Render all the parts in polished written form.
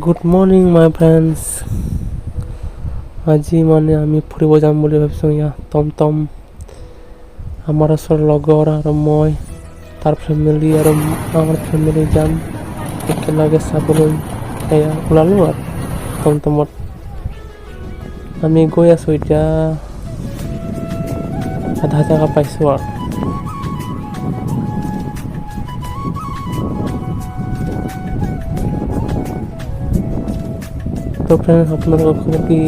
Good morning my friends. আজি মানে আমি ফুৰিব যাম বুলি ভাবিছোঁ। টমটম আমাৰ ওচৰৰ লগৰ আৰু মই তাৰ ফেমিলি আৰু আমাৰ ফেমিলি যাম একেলগে চাবলৈ। সেয়া ওলালোঁ আৰু টমটমত আমি গৈ আছোঁ। এতিয়া আধা জেগা পাইছোঁ আৰু তো ফ্ৰেণ্ডছ, আপোনালোকৰ খবৰ কি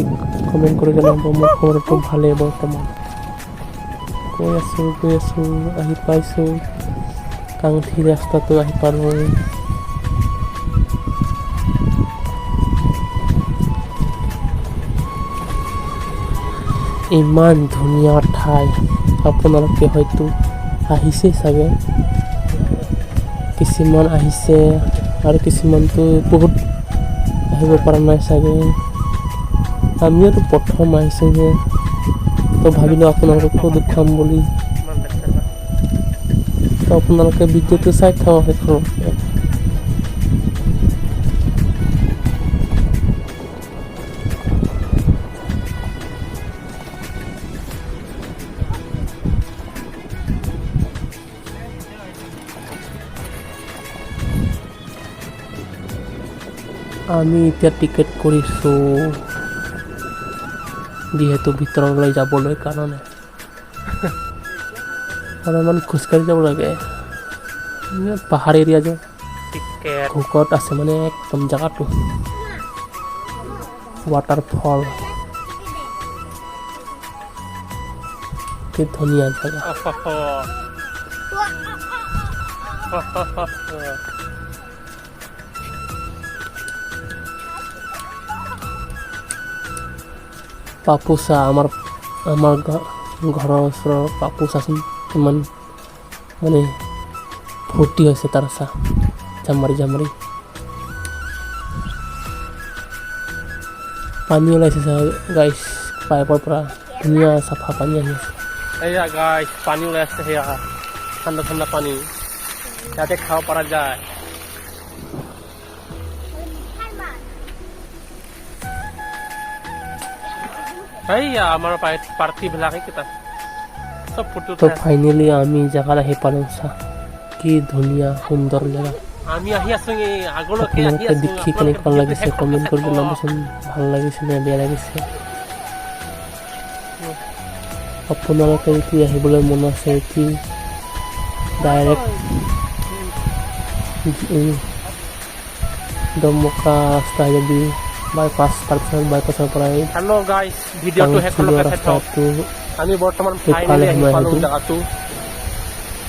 কমেণ্ট কৰি জনাব। মোৰ খবৰটো ভালেই বৰ্তমান। গৈ আছোঁ আহি পাইছোঁ। কাংঠি ৰাস্তাটো আহি পালোঁ। ইমান ধুনীয়া ঠাই, আপোনালোকে হয়তো আহিছে চাগে। কিছুমান আহিছে আৰু কিছুমানতো বহুত আহিব পৰা নাই চাগে। আমিওতো প্ৰথম আহিছোঁহে, তো ভাবিলোঁ আপোনালোককো দেখুৱাম বুলি। তো আপোনালোকে ভিডিঅ'টো চাই থাকক শেষলৈকে। আমি এতিয়া টিকেট কৰিছোঁ যিহেতু ভিতৰলৈ যাবলৈ কাৰণে। অলপমান খোজকাঢ়ি যাব লাগে, পাহাৰ এৰিয়া যে ঘোকত আছে মানে একদম জেগাটো। ৱাটাৰফল, কি ধুনীয়া জেগা। পাপুচা আমাৰ ঘৰৰ ওচৰৰ পাপুচাচোন কিমান মানে ফূৰ্তি হৈছে তাৰ চাহ জামাৰি পানী ওলাইছে গাইছ পাইপৰ পৰা। ধুনীয়া চাফা পানী আহি আছে। এয়া গাইছ পানী ওলাই আছে, সেয়া ঠাণ্ডা ঠাণ্ডা পানী, ইয়াতে খাব পৰা যায়। এইয়া আমাৰ পাৰ্টিবিলাকে কেইটা চব ফটো। তো ফাইনেলি আমি জেগাত আহি পালোঁ। চা কি ধুনীয়া সুন্দৰ জেগা। আমি আহি আছোঁ আগলৈকে। আপোনালোকে দেখি কেনেকুৱা লাগিছে কমেণ্ট কৰি জনাবচোন। ভাল লাগিছে নে বেয়া লাগিছে। আপোনালোকে কি আহিবলৈ মন আছে কি ডাইৰেক্ট দমকা ৰাস্তা যদি বাইপাছ, তাৰপিছত বাইপাছৰ পৰা হেল্ল' গাইছ, ভিডিঅ'টো শেষলৈকে চাওক। আমি বৰ্তমান ফাইনেলি আহি পালোঁ জেগাটো।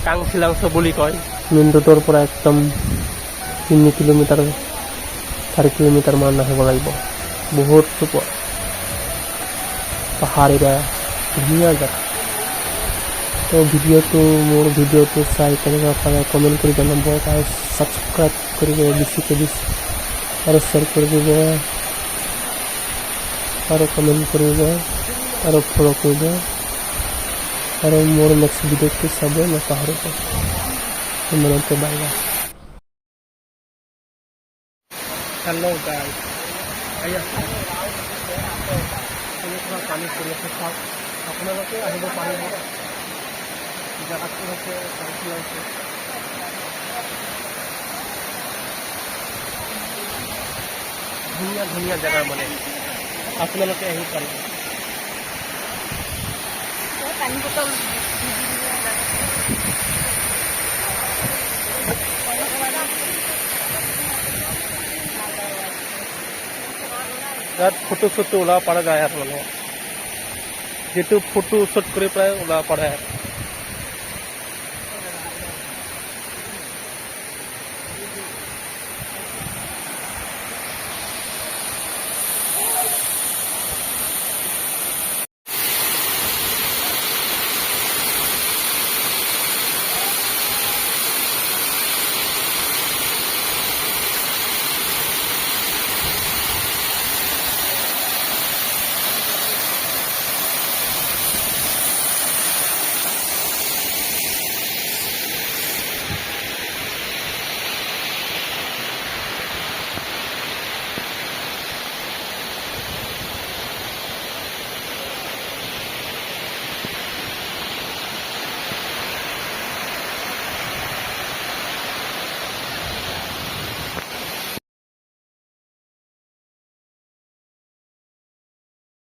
কাংচিলাংচ বুলি কয়। মেইন ৰোডৰ পৰা একদম 3 কিলোমিটাৰ 4 কিলোমিটাৰ মান আহিব লাগিব। বহুত পাহাৰ এৰিয়া, ধুনীয়া জেগা। তো মোৰ ভিডিঅ'টো চাই কেনেকুৱা পালে কমেণ্ট কৰি জনাব। ছাবস্ক্ৰাইব কৰিব বেছিকৈ আৰু শ্বেয়াৰ কৰি দিব আৰু কমেণ্ট কৰিব আৰু ফ'ল' কৰিব আৰু মোৰ নেক্সট ভিডিঅ'টো চাব নাপাহৰিব। ইমানতে বাই বাই। হেল্ল' গাইছ, পানী পৰি আছে চাওক। আপোনালোকে আহিব পাৰিব। জেগাটো হৈছে কাংচিলাংচ। ধুনীয়া ধুনীয়া জেগা মানে আপোনালোকে আহি পাৰিব। ইয়াত ফটো শ্বুট ওলাব পৰা যায় আৰু মানে যিটো ফটো শ্বুট কৰি পেলাই ওলাব পাৰে।